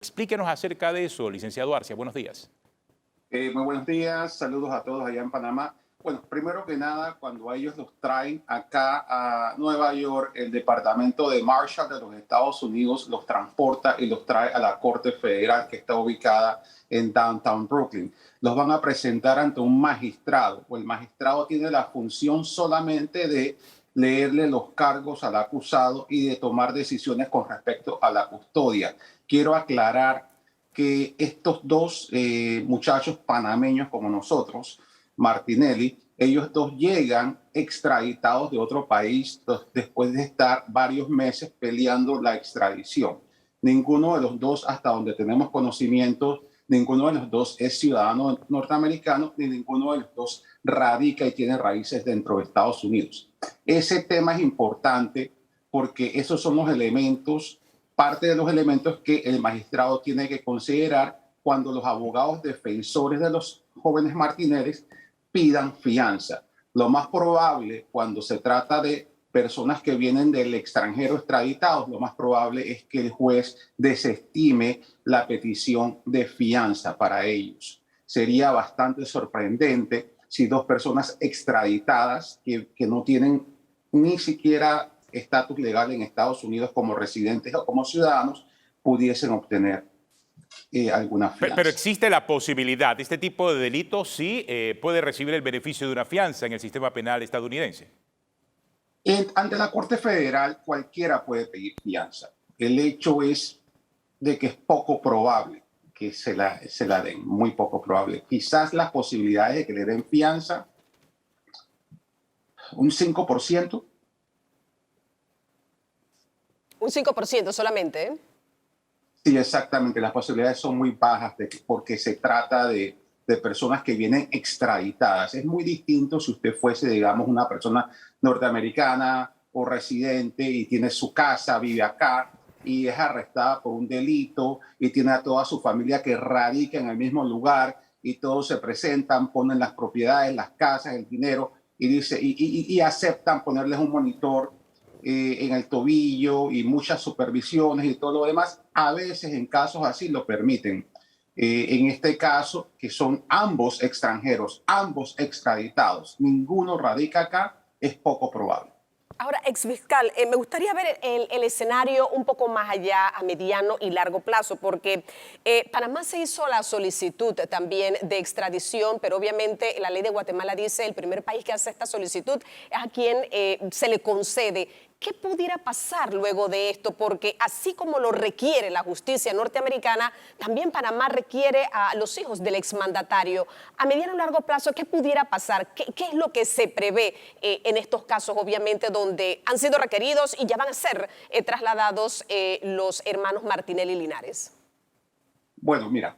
Explíquenos acerca de eso, licenciado Arcia. Buenos días. Muy buenos días, saludos a todos allá en Panamá. Bueno, primero que nada, cuando ellos los traen acá a Nueva York, el Departamento de Marshall de los Estados Unidos los transporta y los trae a la Corte Federal que está ubicada en Downtown Brooklyn. Los van a presentar ante un magistrado, o el magistrado tiene la función solamente de leerle los cargos al acusado y de tomar decisiones con respecto a la custodia. Quiero aclarar que estos dos muchachos panameños como nosotros, Martinelli, ellos dos llegan extraditados de otro país después de estar varios meses peleando la extradición. Ninguno de los dos, hasta donde tenemos conocimiento, ninguno de los dos es ciudadano norteamericano, ni ninguno de los dos radica y tiene raíces dentro de Estados Unidos. Ese tema es importante porque esos son los elementos, parte de los elementos que el magistrado tiene que considerar cuando los abogados defensores de los jóvenes Martinelli pidan fianza. Lo más probable cuando se trata de personas que vienen del extranjero extraditados, lo más probable es que el juez desestime la petición de fianza para ellos. Sería bastante sorprendente si dos personas extraditadas que no tienen ni siquiera estatus legal en Estados Unidos como residentes o como ciudadanos pudiesen obtener alguna fianza. Pero existe la posibilidad, este tipo de delitos sí puede recibir el beneficio de una fianza en el sistema penal estadounidense. Ante la Corte Federal cualquiera puede pedir fianza. El hecho es de que es poco probable que se la den, muy poco probable. Quizás las posibilidades de que le den fianza, un 5%. Un 5% solamente, ¿eh? Sí, exactamente. Las posibilidades son muy bajas porque se trata de personas que vienen extraditadas. Es muy distinto si usted fuese, digamos, una persona norteamericana o residente y tiene su casa, vive acá y es arrestada por un delito y tiene a toda su familia que radica en el mismo lugar y todos se presentan, ponen las propiedades, las casas, el dinero y aceptan ponerles un monitor en el tobillo y muchas supervisiones y todo lo demás. A veces en casos así lo permiten. En este caso, que son ambos extranjeros, ambos extraditados, ninguno radica acá, es poco probable. Ahora, exfiscal, me gustaría ver el escenario un poco más allá a mediano y largo plazo, porque Panamá se hizo la solicitud también de extradición, pero obviamente la ley de Guatemala dice el primer país que hace esta solicitud es a quien se le concede. ¿Qué pudiera pasar luego de esto? Porque así como lo requiere la justicia norteamericana, también Panamá requiere a los hijos del exmandatario. A mediano y largo plazo, ¿qué pudiera pasar? ¿Qué es lo que se prevé en estos casos, obviamente, donde han sido requeridos y ya van a ser trasladados los hermanos Martinelli y Linares? Bueno, mira,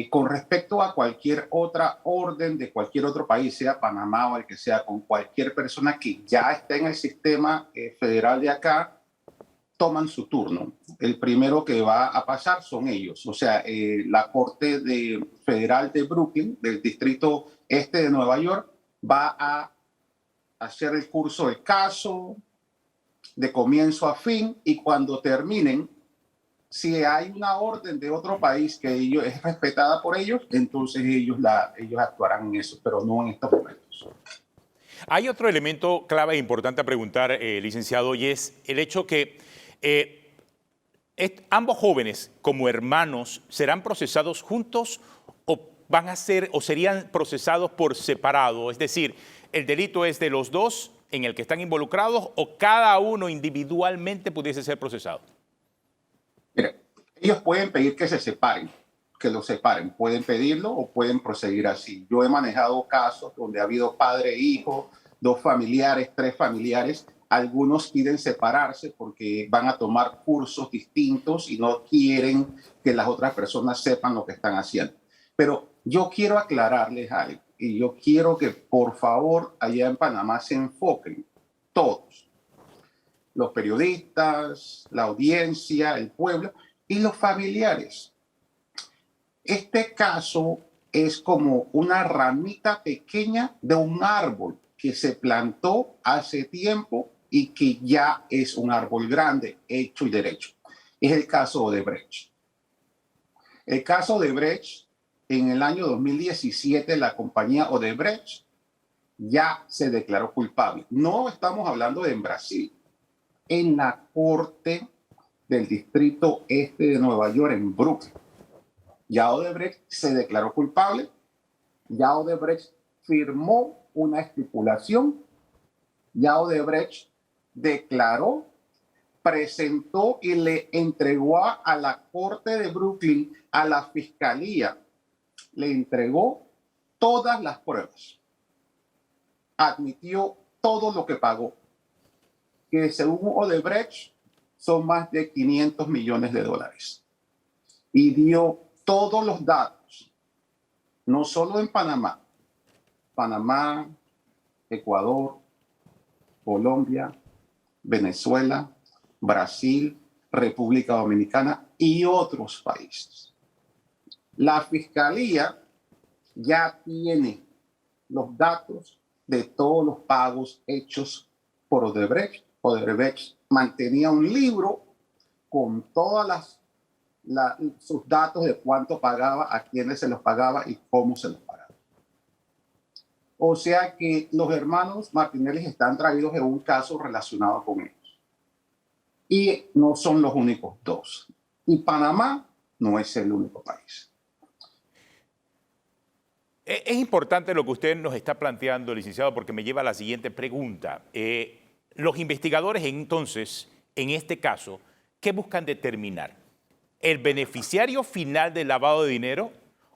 con respecto a cualquier otra orden de cualquier otro país, sea Panamá o el que sea, con cualquier persona que ya esté en el sistema federal de acá, toman su turno. El primero que va a pasar son ellos. O sea, la Corte Federal de Brooklyn, del Distrito Este de Nueva York, va a hacer el curso del caso de comienzo a fin y cuando terminen, si hay una orden de otro país que es respetada por ellos, entonces ellos actuarán en eso, pero no en estos momentos. Hay otro elemento clave e importante a preguntar, licenciado, y es el hecho que ambos jóvenes como hermanos serán procesados juntos o van a ser o serían procesados por separado. Es decir, el delito es de los dos en el que están involucrados o cada uno individualmente pudiese ser procesado. Mira, ellos pueden pedir que se separen, que los separen. Pueden pedirlo o pueden proseguir así. Yo he manejado casos donde ha habido padre e hijo, dos familiares, tres familiares. Algunos piden separarse porque van a tomar cursos distintos y no quieren que las otras personas sepan lo que están haciendo. Pero yo quiero aclararles algo y yo quiero que por favor allá en Panamá se enfoquen todos. Los periodistas, la audiencia, el pueblo y los familiares. Este caso es como una ramita pequeña de un árbol que se plantó hace tiempo y que ya es un árbol grande, hecho y derecho. Es el caso de Odebrecht. El caso de Odebrecht, en el año 2017, la compañía Odebrecht ya se declaró culpable. No estamos hablando de en Brasil, en la Corte del Distrito Este de Nueva York, en Brooklyn. Ya Odebrecht se declaró culpable, ya Odebrecht firmó una estipulación, ya Odebrecht declaró, presentó y le entregó a la Corte de Brooklyn, a la Fiscalía, le entregó todas las pruebas. Admitió todo lo que pagó, que según Odebrecht son más de 500 millones de dólares. Y dio todos los datos, no solo en Panamá, Ecuador, Colombia, Venezuela, Brasil, República Dominicana y otros países. La Fiscalía ya tiene los datos de todos los pagos hechos por Odebrecht. Odebrecht mantenía un libro con todas sus datos de cuánto pagaba, a quiénes se los pagaba y cómo se los pagaba. O sea que los hermanos Martinelli están traídos en un caso relacionado con ellos. Y no son los únicos dos. Y Panamá no es el único país. Es importante lo que usted nos está planteando, licenciado, porque me lleva a la siguiente pregunta. Los investigadores, entonces, en este caso, ¿qué buscan determinar? ¿El beneficiario final del lavado de dinero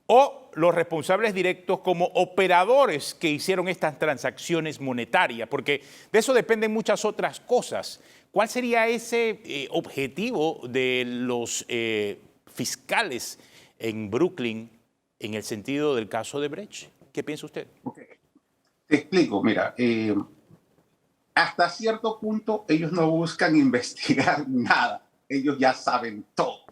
o los responsables directos como operadores que hicieron estas transacciones monetarias? Porque de eso dependen muchas otras cosas. ¿Cuál sería ese objetivo de los fiscales en Brooklyn en el sentido del caso de Brecht? ¿Qué piensa usted? Okay. Te explico, mira, hasta cierto punto ellos no buscan investigar nada, ellos ya saben todo.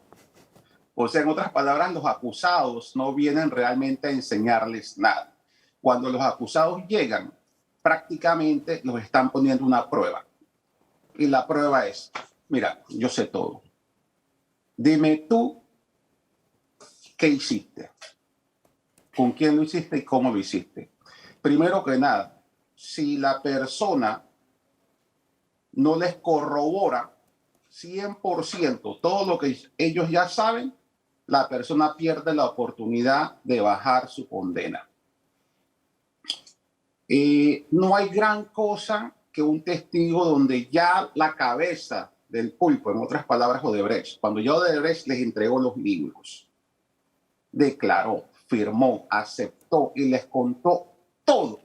O sea, en otras palabras, los acusados no vienen realmente a enseñarles nada. Cuando los acusados llegan, prácticamente los están poniendo una prueba. Y la prueba es, mira, yo sé todo. Dime tú qué hiciste, con quién lo hiciste y cómo lo hiciste. Primero que nada, si la persona no les corrobora 100% todo lo que ellos ya saben, la persona pierde la oportunidad de bajar su condena. No hay gran cosa que un testigo donde ya la cabeza del pulpo, en otras palabras, Odebrecht, cuando ya Odebrecht les entregó los libros, declaró, firmó, aceptó y les contó todo.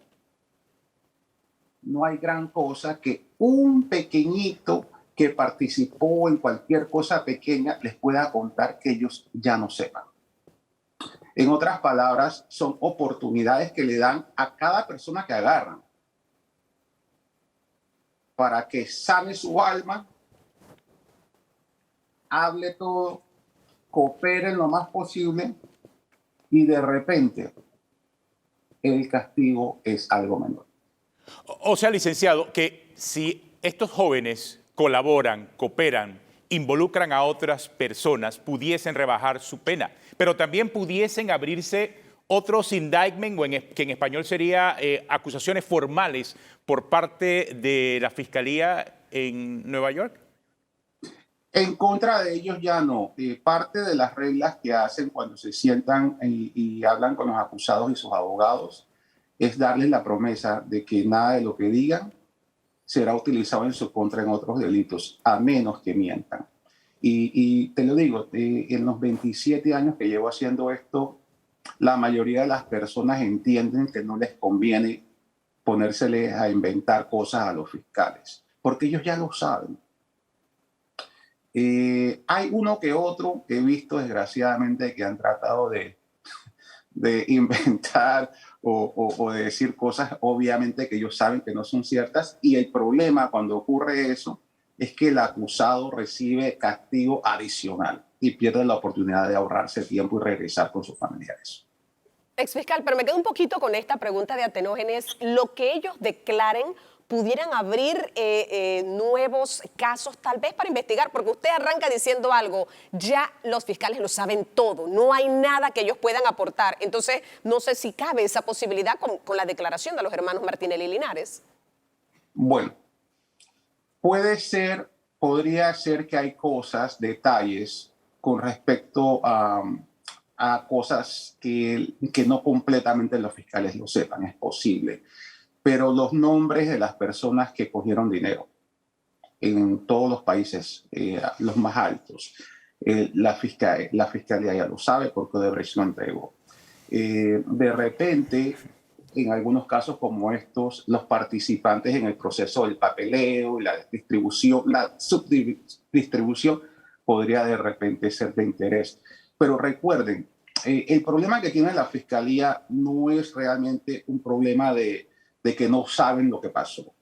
No hay gran cosa que un pequeñito que participó en cualquier cosa pequeña les pueda contar que ellos ya no sepan. En otras palabras, son oportunidades que le dan a cada persona que agarran para que sane su alma, hable todo, coopere lo más posible y de repente el castigo es algo menor. O sea, licenciado, que si estos jóvenes colaboran, cooperan, involucran a otras personas, pudiesen rebajar su pena, pero también pudiesen abrirse otros indictment, que en español sería acusaciones formales por parte de la Fiscalía en Nueva York. En contra de ellos ya no. Parte de las reglas que hacen cuando se sientan y hablan con los acusados y sus abogados es darles la promesa de que nada de lo que digan será utilizado en su contra en otros delitos, a menos que mientan. Y te lo digo, en los 27 años que llevo haciendo esto, la mayoría de las personas entienden que no les conviene ponérseles a inventar cosas a los fiscales, porque ellos ya lo saben. Hay uno que otro que he visto, desgraciadamente, que han tratado de inventar o de decir cosas, obviamente, que ellos saben que no son ciertas. Y el problema cuando ocurre eso es que el acusado recibe castigo adicional y pierde la oportunidad de ahorrarse tiempo y regresar con sus familiares. Exfiscal, pero me quedo un poquito con esta pregunta de Atenógenes. Lo que ellos declaren pudieran abrir nuevos casos tal vez para investigar, porque usted arranca diciendo algo, ya los fiscales lo saben todo, no hay nada que ellos puedan aportar. Entonces, no sé si cabe esa posibilidad con la declaración de los hermanos Martinelli y Linares. Bueno, podría ser que hay cosas, detalles con respecto a cosas que no completamente los fiscales lo sepan, es posible. Pero los nombres de las personas que cogieron dinero en todos los países, los más altos, la fiscalía ya lo sabe porque Odebrecht lo entregó. De repente, en algunos casos como estos, los participantes en el proceso del papeleo y la subdistribución podría de repente ser de interés. Pero recuerden, el problema que tiene la fiscalía no es realmente un problema de que no saben lo que pasó.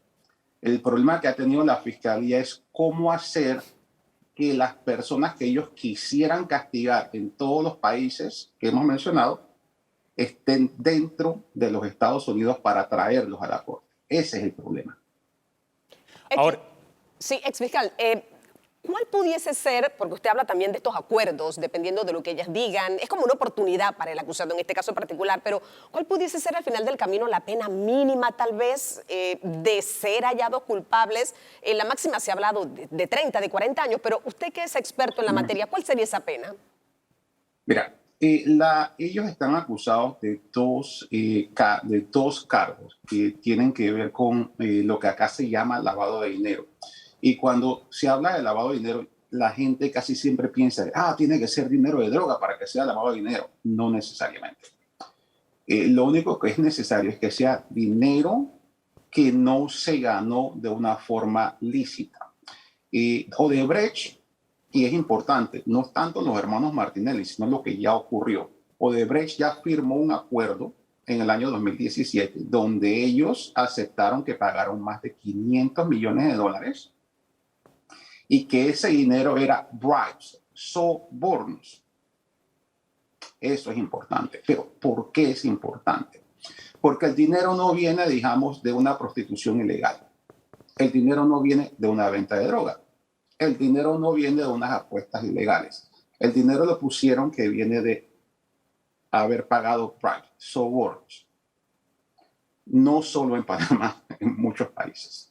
El problema que ha tenido la fiscalía es cómo hacer que las personas que ellos quisieran castigar en todos los países que hemos mencionado estén dentro de los Estados Unidos para traerlos a la corte. Ese es el problema. Ahora, sí, exfiscal, ¿cuál pudiese ser, porque usted habla también de estos acuerdos, dependiendo de lo que ellas digan, es como una oportunidad para el acusado en este caso particular, pero ¿cuál pudiese ser al final del camino la pena mínima tal vez de ser hallados culpables? En la máxima se ha hablado de 30, de 40 años, pero usted que es experto en la materia, ¿cuál sería esa pena? Mira, ellos están acusados de dos cargos que tienen que ver con lo que acá se llama lavado de dinero. Y cuando se habla de lavado de dinero, la gente casi siempre piensa, tiene que ser dinero de droga para que sea lavado de dinero. No necesariamente. Lo único que es necesario es que sea dinero que no se ganó de una forma lícita. Odebrecht, y es importante, no es tanto los hermanos Martinelli, sino lo que ya ocurrió. Odebrecht ya firmó un acuerdo en el año 2017 donde ellos aceptaron que pagaron más de $500 millones y que ese dinero era bribes, sobornos. Eso es importante. Pero ¿por qué es importante? Porque el dinero no viene, digamos, de una prostitución ilegal. El dinero no viene de una venta de droga. El dinero no viene de unas apuestas ilegales. El dinero lo pusieron que viene de haber pagado bribes, sobornos. No solo en Panamá, en muchos países.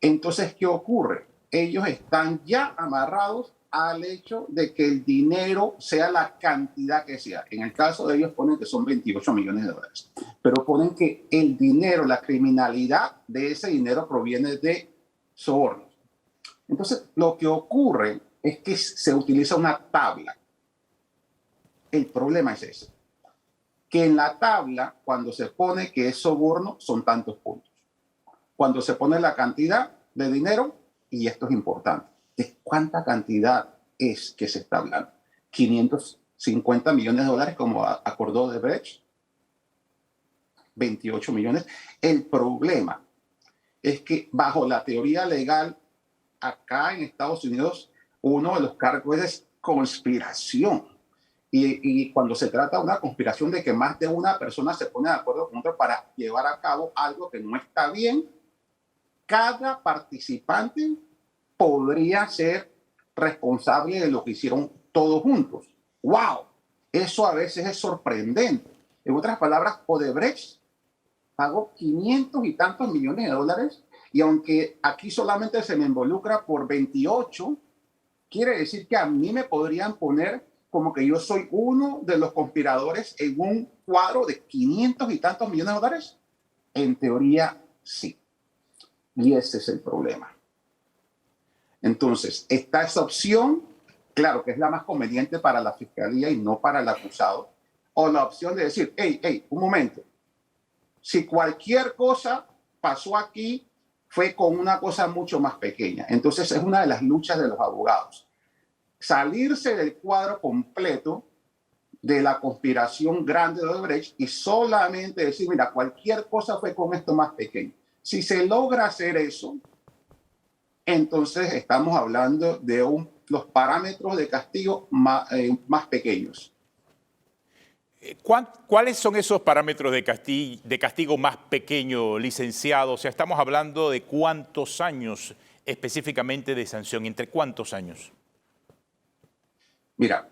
Entonces, ¿qué ocurre? Ellos están ya amarrados al hecho de que el dinero sea la cantidad que sea. En el caso de ellos ponen que son $28 millones, pero ponen que el dinero, la criminalidad de ese dinero proviene de sobornos. Entonces, lo que ocurre es que se utiliza una tabla. El problema es ese, que en la tabla, cuando se pone que es soborno, son tantos puntos. Cuando se pone la cantidad de dinero, y esto es importante, ¿de cuánta cantidad es que se está hablando? $550 millones, como acordó Odebrecht, 28 millones. El problema es que bajo la teoría legal, acá en Estados Unidos, uno de los cargos es conspiración. Y cuando se trata de una conspiración de que más de una persona se pone de acuerdo con otra para llevar a cabo algo que no está bien, cada participante podría ser responsable de lo que hicieron todos juntos. ¡Wow! Eso a veces es sorprendente. En otras palabras, Odebrecht pagó 500 y tantos millones de dólares, y aunque aquí solamente se me involucra por 28, quiere decir que a mí me podrían poner como que yo soy uno de los conspiradores en un cuadro de 500 y tantos millones de dólares. En teoría, sí. Y ese es el problema. Entonces, está esa opción, claro que es la más conveniente para la fiscalía y no para el acusado, o la opción de decir, hey, un momento, si cualquier cosa pasó aquí, fue con una cosa mucho más pequeña. Entonces, es una de las luchas de los abogados. Salirse del cuadro completo de la conspiración grande de Odebrecht y solamente decir, mira, cualquier cosa fue con esto más pequeño. Si se logra hacer eso, entonces estamos hablando de los parámetros de castigo más pequeños. ¿Cuáles son esos parámetros de castigo más pequeño, licenciado? O sea, estamos hablando de cuántos años específicamente de sanción, ¿entre cuántos años? Mira,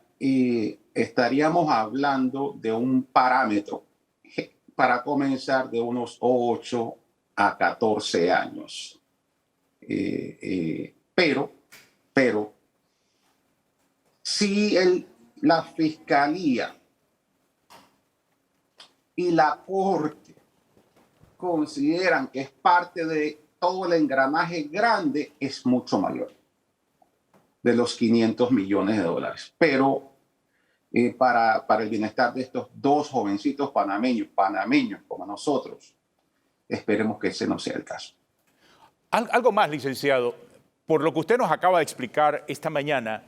estaríamos hablando de un parámetro para comenzar de unos 8 a 14 años. Pero, si la Fiscalía y la Corte consideran que es parte de todo el engranaje grande, es mucho mayor de los 500 millones de dólares. Pero para el bienestar de estos dos jovencitos panameños como nosotros, esperemos que ese no sea el caso. Algo más, licenciado. Por lo que usted nos acaba de explicar esta mañana,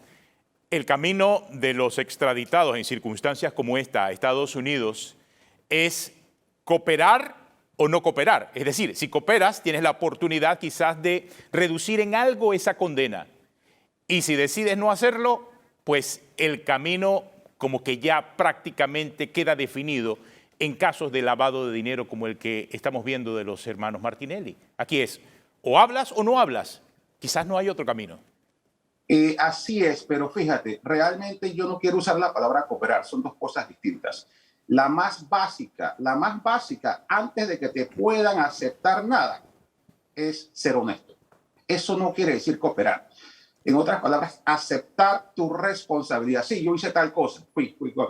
el camino de los extraditados en circunstancias como esta a Estados Unidos es cooperar o no cooperar. Es decir, si cooperas, tienes la oportunidad quizás de reducir en algo esa condena. Y si decides no hacerlo, pues el camino como que ya prácticamente queda definido en casos de lavado de dinero como el que estamos viendo de los hermanos Martinelli. Aquí es, o hablas o no hablas. Quizás no hay otro camino. Así es, pero fíjate, realmente yo no quiero usar la palabra cooperar, son dos cosas distintas. La más básica, antes de que te puedan aceptar nada, es ser honesto. Eso no quiere decir cooperar. En otras palabras, aceptar tu responsabilidad. Sí, yo hice tal cosa.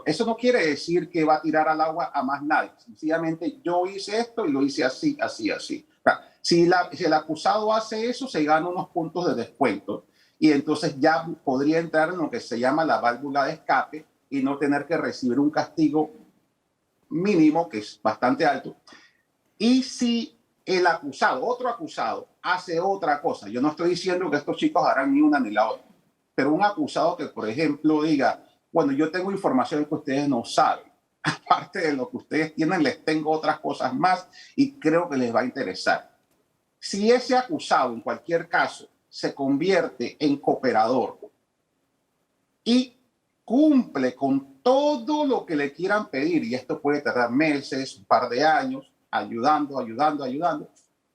Eso no quiere decir que va a tirar al agua a más nadie. Sencillamente, yo hice esto y lo hice así, así, así. O sea, si el acusado hace eso, se gana unos puntos de descuento y entonces ya podría entrar en lo que se llama la válvula de escape y no tener que recibir un castigo mínimo, que es bastante alto. Y si el acusado, otro acusado, hace otra cosa, yo no estoy diciendo que estos chicos harán ni una ni la otra, pero un acusado que, por ejemplo, diga, bueno, yo tengo información que ustedes no saben, aparte de lo que ustedes tienen, les tengo otras cosas más y creo que les va a interesar. Si ese acusado, en cualquier caso, se convierte en cooperador y cumple con todo lo que le quieran pedir, y esto puede tardar meses, un par de años, ayudando,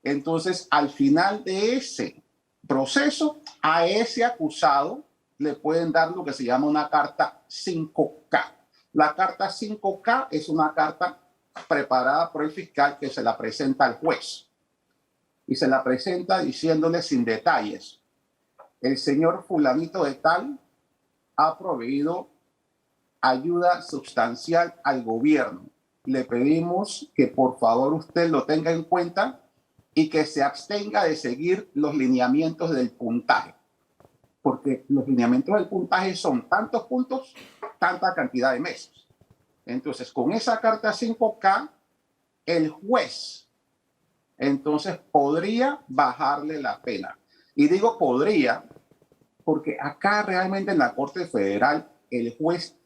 entonces al final de ese proceso, a ese acusado le pueden dar lo que se llama una carta 5K. La carta 5K es una carta preparada por el fiscal que se la presenta al juez. Y se la presenta diciéndole sin detalles: el señor fulanito de tal ha proveído ayuda sustancial al gobierno. Le pedimos que por favor usted lo tenga en cuenta y que se abstenga de seguir los lineamientos del puntaje. Porque los lineamientos del puntaje son tantos puntos, tanta cantidad de meses. Entonces, con esa carta 5K, el juez entonces podría bajarle la pena. Y digo podría porque acá realmente en la Corte Federal el juez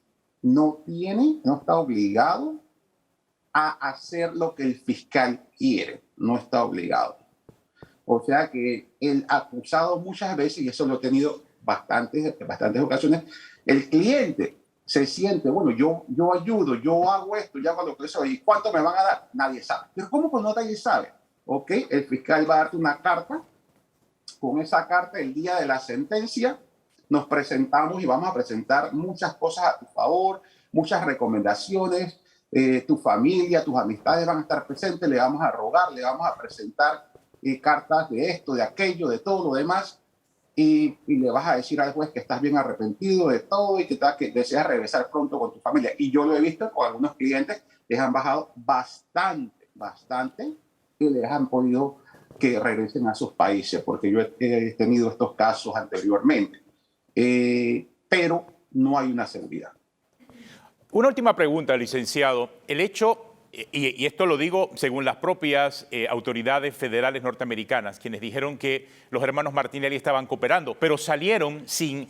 no está obligado a hacer lo que el fiscal quiere, no está obligado. O sea que el acusado muchas veces, y eso lo he tenido bastantes ocasiones, el cliente se siente, bueno, yo ayudo, yo hago esto, yo hago lo que eso, ¿y cuánto me van a dar? Nadie sabe. Pero ¿cómo que no nadie sabe? Ok, el fiscal va a darte una carta. Con esa carta, el día de la sentencia, nos presentamos y vamos a presentar muchas cosas a tu favor, muchas recomendaciones. Tu familia, tus amistades van a estar presentes, le vamos a rogar, le vamos a presentar cartas de esto, de aquello, de todo lo demás. Y le vas a decir al juez que estás bien arrepentido de todo y que deseas regresar pronto con tu familia. Y yo lo he visto con algunos clientes, les han bajado bastante y les han podido que regresen a sus países, porque yo he tenido estos casos anteriormente. Pero no hay una seguridad. Una última pregunta, licenciado. El hecho, y esto lo digo según las propias autoridades federales norteamericanas, quienes dijeron que los hermanos Martinelli estaban cooperando, pero salieron sin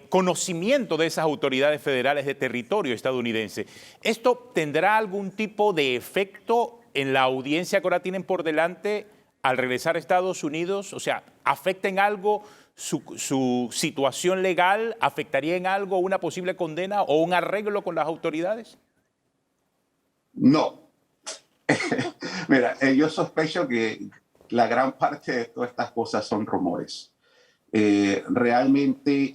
conocimiento de esas autoridades federales de territorio estadounidense. ¿Esto tendrá algún tipo de efecto en la audiencia que ahora tienen por delante al regresar a Estados Unidos? O sea, ¿afecta en algo su situación legal? ¿Afectaría en algo una posible condena o un arreglo con las autoridades? No. Mira, yo sospecho que la gran parte de todas estas cosas son rumores. Realmente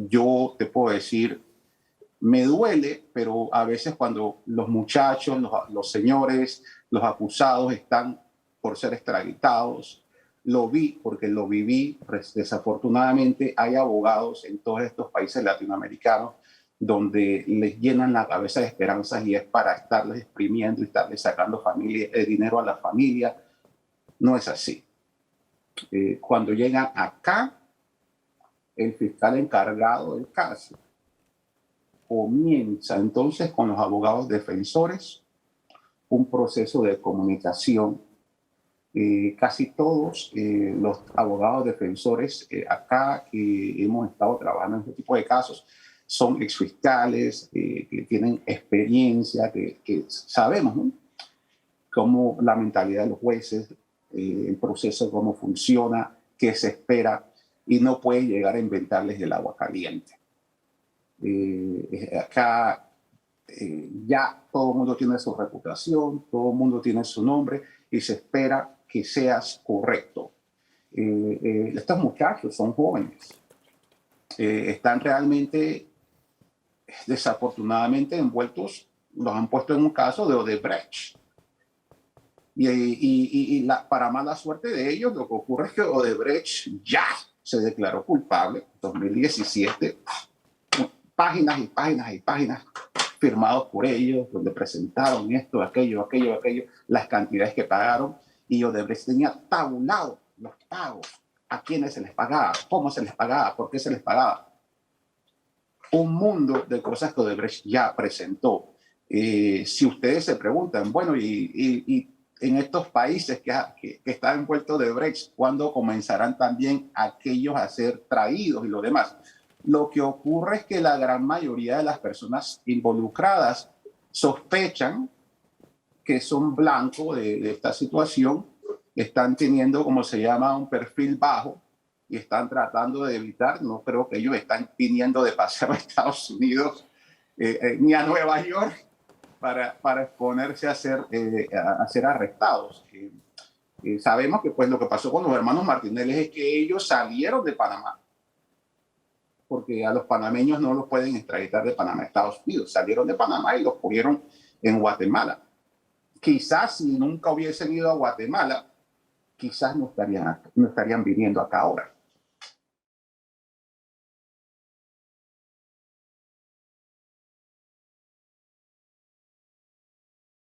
yo te puedo decir, me duele, pero a veces cuando los muchachos, los señores, los acusados están por ser extraditados, lo vi porque lo viví. Desafortunadamente hay abogados en todos estos países latinoamericanos donde les llenan la cabeza de esperanzas y es para estarles exprimiendo y estarles sacando dinero a la familia. No es así. Cuando llegan acá, el fiscal encargado del caso comienza entonces con los abogados defensores un proceso de comunicación. Casi todos los abogados defensores acá que hemos estado trabajando en este tipo de casos son exfiscales, que tienen experiencia, que sabemos, ¿no?, cómo la mentalidad de los jueces, el proceso, cómo funciona, qué se espera, y no puede llegar a inventarles el agua caliente. Acá ya todo el mundo tiene su reputación, todo el mundo tiene su nombre y se espera que seas correcto. Estos muchachos son jóvenes, están realmente, desafortunadamente, envueltos, los han puesto en un caso de Odebrecht. Para mala suerte de ellos, lo que ocurre es que Odebrecht ya se declaró culpable en 2017. Páginas y páginas y páginas firmados por ellos, donde presentaron esto, aquello, las cantidades que pagaron, y Odebrecht tenía tabulado los pagos, a quiénes se les pagaba, cómo se les pagaba, por qué se les pagaba. Un mundo de cosas que Odebrecht ya presentó. Si ustedes se preguntan, bueno, y en estos países que están envueltos Odebrecht, ¿cuándo comenzarán también aquellos a ser traídos y lo demás? Lo que ocurre es que la gran mayoría de las personas involucradas sospechan que son blancos de esta situación, están teniendo, como se llama, un perfil bajo y están tratando de evitar. No creo que ellos están viniendo de paseo a Estados Unidos ni a Nueva York para exponerse a ser arrestados. Sabemos que pues lo que pasó con los hermanos Martinelli es que ellos salieron de Panamá, porque a los panameños no los pueden extraditar de Panamá a Estados Unidos. Salieron de Panamá y los cogieron en Guatemala. Quizás si nunca hubiesen ido a Guatemala, quizás no estarían viniendo acá ahora.